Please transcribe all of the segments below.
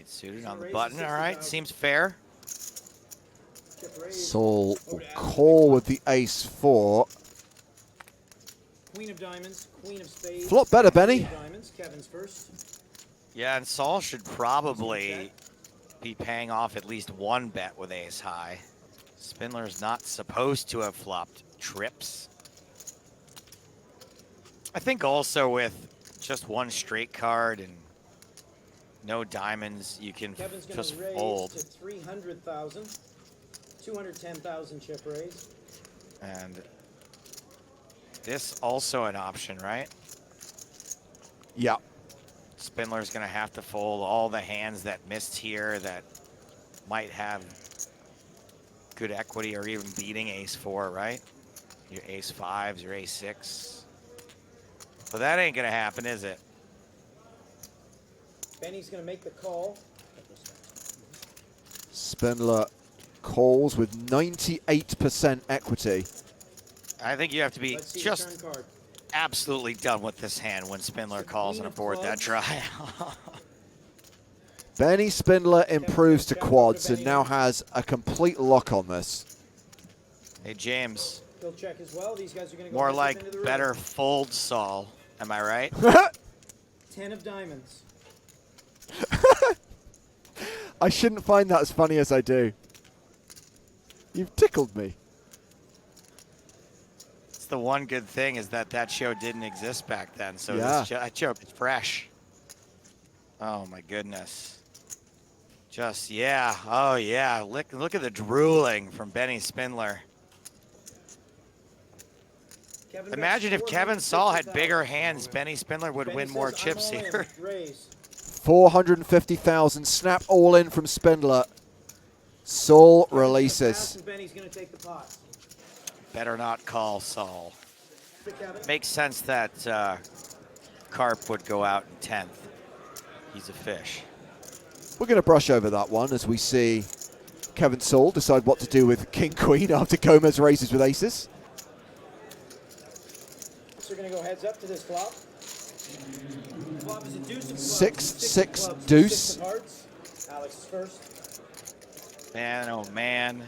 8 suited on the button. All right, seems fair. Saul will call with the ace-4. Queen of diamonds, queen of spades. Flop better, Benny. Diamonds, Kevin's first. Yeah, and Saul should probably be paying off at least one bet with ace high. Spindler's not supposed to have flopped trips. I think also with just one straight card and no diamonds, you can just fold. To 300,000, 210,000 chip raise. And this also an option, right? Yeah. Spindler's gonna have to fold all the hands that missed here that might have good equity or even beating ace-4, right? Your ace-5s, your ace-6. But that ain't gonna happen, is it? Benny's gonna make the call. Spindler calls with 98% equity. I think you have to be just absolutely done with this hand when Spindler calls on a board that dry. Benny Spindler improves to quads and now has a complete lock on this. Hey, James. He'll check as well. These guys are gonna go More like better fold, Saul. Am I right? 10 of diamonds. I shouldn't find that as funny as I do. You've tickled me. It's the one good thing is that that show didn't exist back then, so yeah. That joke is fresh. Oh my goodness. Just, yeah, oh yeah. Look at the drooling from Benny Spindler. Imagine if Kevin Saul had bigger hands, Benny Spindler would win more chips here. 450,000, snap all in from Spindler. Saul releases. Better not call Saul. Makes sense that Carp would go out in 10th. He's a fish. We're going to brush over that one as we see Kevin Saul decide what to do with King-Queen after Gomez raises with aces. So we're going to go heads up to this flop. Flop is a deuce of clubs. 6-6 deuce. 6 of hearts. Alex is first. Man, oh man.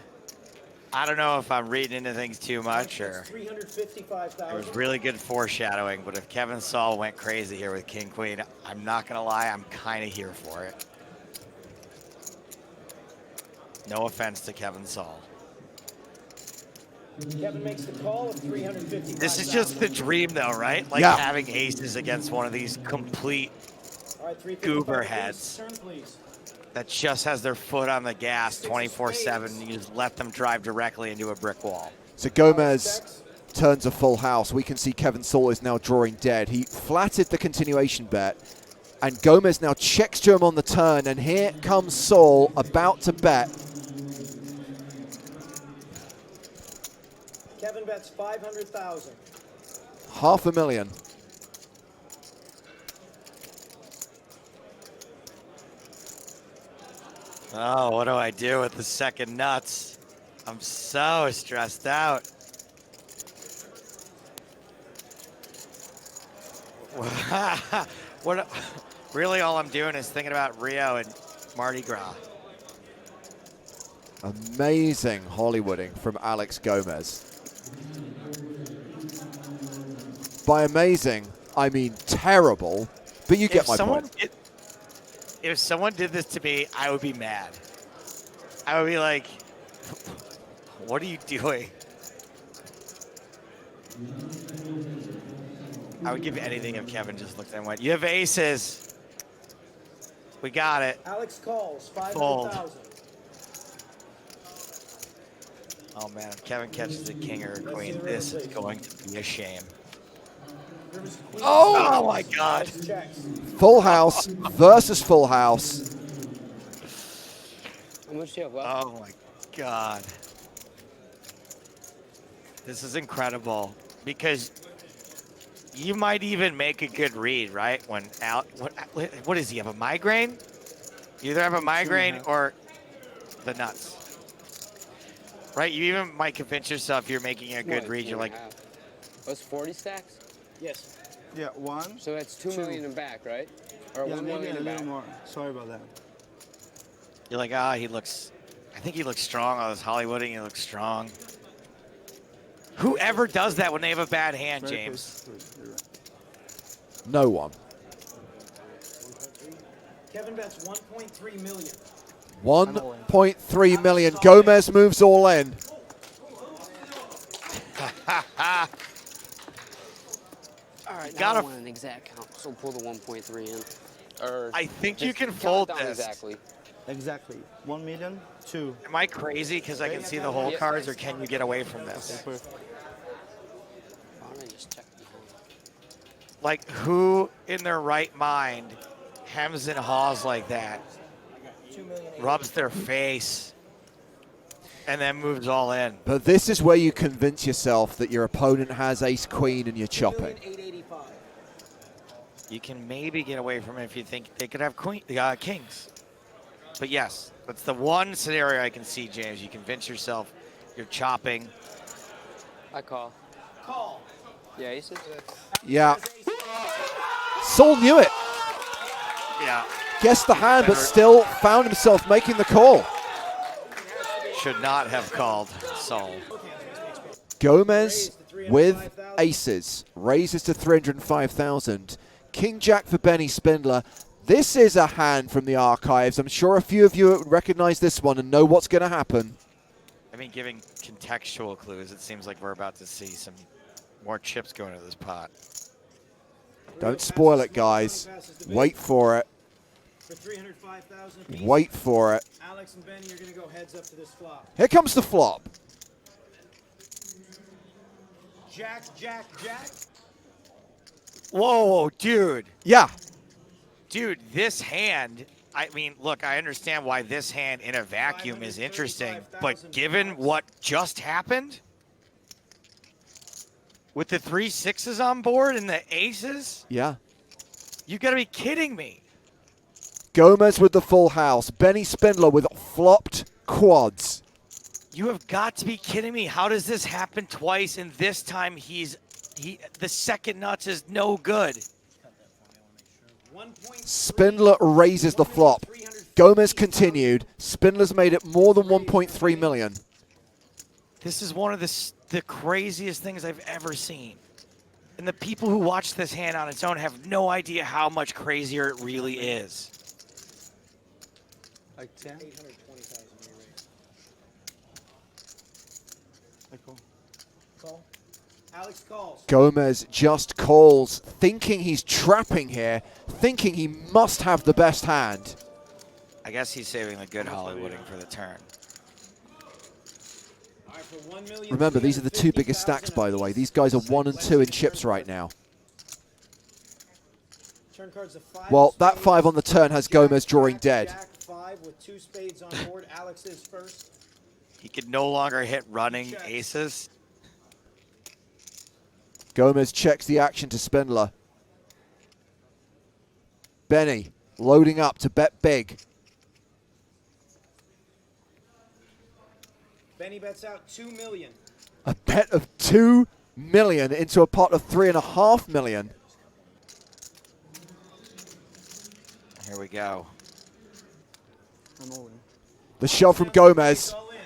I don't know if I'm reading into things too much or it was really good foreshadowing, but if Kevin Saul went crazy here with King-Queen, I'm not going to lie, I'm kind of here for it. No offense to Kevin Saul. Kevin makes the call of 350. This is just the dream, though, right? Like having aces against one of these complete goober heads that just has their foot on the gas 24/7. You just let them drive directly into a brick wall. So Gomez turns a full house. We can see Kevin Saul is now drawing dead. He flatted the continuation bet, and Gomez now checks to him on the turn, and here comes Saul about to bet. Kevin bets 500,000. $500,000. Oh, what do I do with the second nuts? I'm so stressed out. Really all I'm doing is thinking about Rio and Mardi Gras. Amazing Hollywooding from Alex Gomez. By amazing, I mean terrible, but you get my point. If someone did this to me, I would be mad. I would be like, what are you doing? I would give anything if Kevin just looked and went, you have aces. We got it. Alex calls 500,000. Oh man, if Kevin catches a king or a queen, this is going to be a shame. Oh my God. Full house versus full house. Oh my God. This is incredible because you might even make a good read, right? When what does he have, a migraine? You either have a migraine or the nuts. Right? You even might convince yourself you're making a good read. You're like, what's 40 stacks? Yes. Yeah, one. So that's 2 million in back, right? Or Yeah, 1 maybe million a in back. little more. Sorry about that. You're like, ah, he looks, I think he looks strong. All this Hollywooding, he looks strong. Whoever does that when they have a bad hand, James? No one. Kevin bets 1.3 million. 1.3 million. Gomez moves all in. All right, now Gotta- I want an exact count, so pull the 1.3 in. Or I think you just can count fold down this. exactly. Exactly. 1 million, 2. Am I crazy because I can see the whole Yep. cards, or can you get away from this? Perfect. Why don't I just check behind? Like, who in their right mind hems and haws like that, 2 million. rubs their face, and then moves all in? But this is where you convince yourself that your opponent has ace-queen and you're chopping. 885. You can maybe get away from it if you think they could have kings. But yes, that's the one scenario I can see, James. You convince yourself you're chopping. I call. Call. Yeah, aces. Yeah. Sol knew it. Yeah, Guessed the hand, but still found himself making the call. should not have called Sol. Gomez with aces. Raises to 305,000. King Jack for Benny Spindler. This is a hand from the archives. I'm sure a few of you recognize this one and know what's going to happen. I mean, giving contextual clues, it seems like we're about to see some more chips go into this pot. Don't spoil it, guys. Wait for it. For 305,000 apiece. Wait for it. Alex and Benny are going to go heads up to this flop. Here comes the flop. Jack, Jack, Jack. Whoa, dude. Yeah. Dude, this hand, I mean, look, I understand why this hand in a vacuum is interesting, but given what just happened, with the 3 6s on board and the aces, Yeah. you gotta be kidding me. Gomez with the full house. Benny Spindler with flopped quads. You have got to be kidding me. How does this happen twice, and this time the second nuts is no good? Spindler raises the flop. Gomez continued. Spindler's made it more than 1.3 million. This is one of the craziest things I've ever seen. And the people who watch this hand on its own have no idea how much crazier it really is. Like 10? 820,000 you raise. I call. Call. Alex calls. Gomez just calls, thinking he's trapping here, thinking he must have the best hand. I guess he's saving the good Hollywooding for the turn. All right, for 1,350,000 Remember, these are the two biggest stacks, by the way. These guys are 1 and 2 in chips right now. Turn cards of 5. Well, that 5 on the turn has Gomez drawing dead. Jack 5 with 2 spades on board. Alex is first. He could no longer hit running aces. Gomez checks the action to Spindler. Benny loading up to bet big. Benny bets out 2 million. A bet of 2 million into a pot of 3.5 million. Here we go. I'm all in. The shove from Gomez. All in.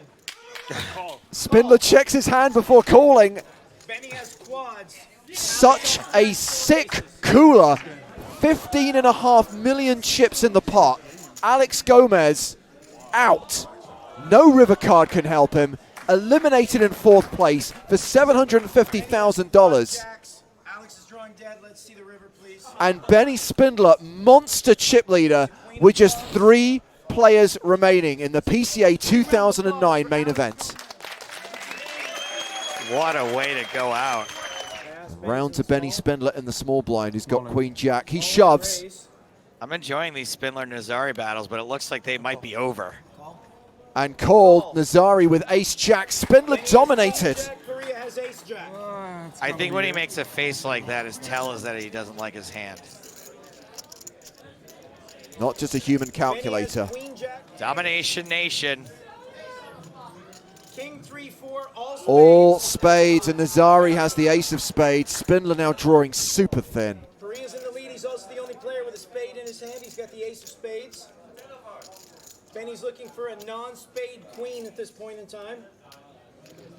Spindler checks his hand before calling. Benny has quads. Such a sick cooler. 15.5 million chips in the pot. Alex Gomez out. No river card can help him. Eliminated in 4th place for $750,000. Jacks. Alex is drawing dead. Let's see the river, please. And Benny Spindler, monster chip leader, with just 3 players remaining in the PCA 2009 main event. What a way to go out. Round to Benny Spindler in the small blind. He's got Queen Jack. He shoves. I'm enjoying these Spindler-Nazari battles, but it looks like they might be over. And called Nazari with Ace Jack. Spindler dominated. Korea has ace jack. I think when he makes a face like that, his tell is that he doesn't like his hand. Not just a human calculator. Queen jack. Domination Nation. King 3-4. All spades, and Nazari has the ace of spades. Spindler now drawing super thin. Korea's in the lead. He's also the only player with a spade in his hand. He's got the ace of spades. Benny's looking for a non-spade queen at this point in time.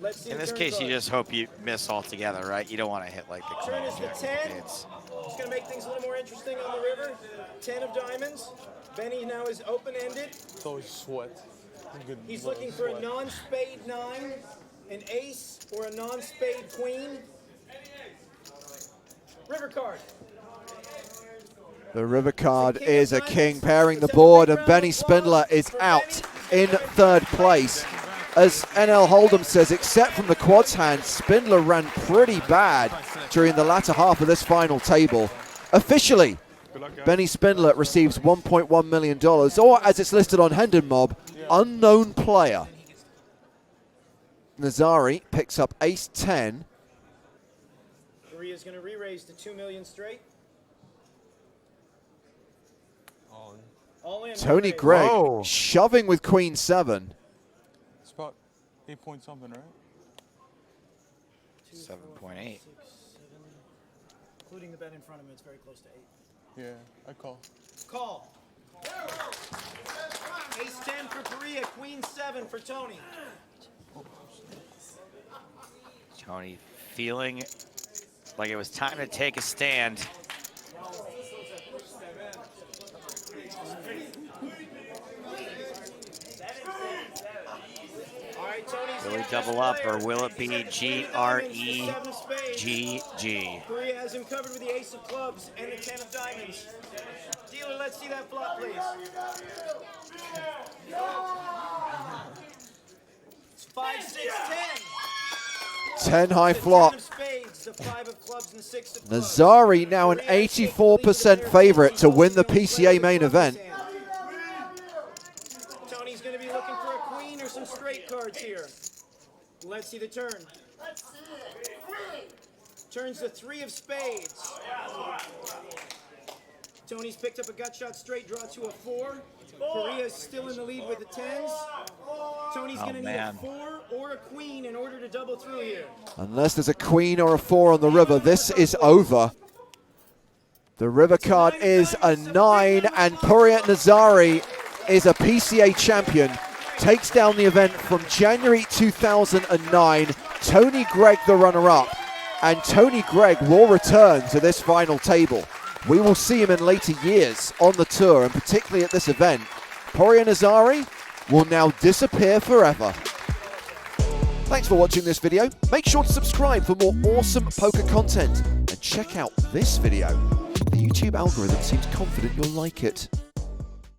Let's see. In the this turn case, you card. just hope you miss altogether, right? You don't want to hit like the Turn queen is the jack 10. of spades. It's going to make things a little more interesting on the river. 10 of diamonds. Benny now is open-ended. It's always sweat. Good He's little looking for a sweat. non-spade 9, an ace, or a non-spade queen. River card. The river card is a king pairing the board, and Benny Spindler is out in third place. As NL Hold'em says, except from the quads hand, Spindler ran pretty bad during the latter half of this final table. Officially, Benny Spindler receives $1.1 million, or as it's listed on Hendon Mob, unknown player. Nazari picks up ace-10. Korea's going to re-raise to 2 million straight. All in. Tony re-raise. Gregg Whoa. shoving with queen-7. It's about 8 point something, right? 2, 4, 7.8. 5, 6, 7. Including the bet in front of him, it's very close to 8. Yeah, I call. Call. Ace 10 for Korea, queen 7 for Tony. Tony feeling like it was time to take a stand. All right, Tony's Will he the double best up, or player. will it be Seven of G-R-E-G-G? spades. Korea has him covered with the ace of clubs and the 10 of diamonds. Dealer, let's see that flop, please. It's 5, 6, 10. 10 high The flop. 10 of spades, the 5 of clubs, and the 6 of clubs. Nazari now an 84% favorite to win the PCA main event. Tony's going to be looking for a queen or some straight cards here. Let's see the turn. Turns the 3 of spades. Tony's picked up a gut shot straight draw to a 4. Korea's still in the lead with the 10s. Tony's going to need a 4 or a queen in order to double through here. Unless there's a queen or a 4 on the river, this is over. The river card is a 9, and Puriat Nazari is a PCA champion. Takes down the event from January 2009. Tony Gregg the runner-up. And Tony Gregg will return to this final table. We will see him in later years on the tour, and particularly at this event. Puriat Nazari will now disappear forever. Thanks for watching this video. Make sure to subscribe for more awesome poker content. And check out this video. The YouTube algorithm seems confident you'll like it.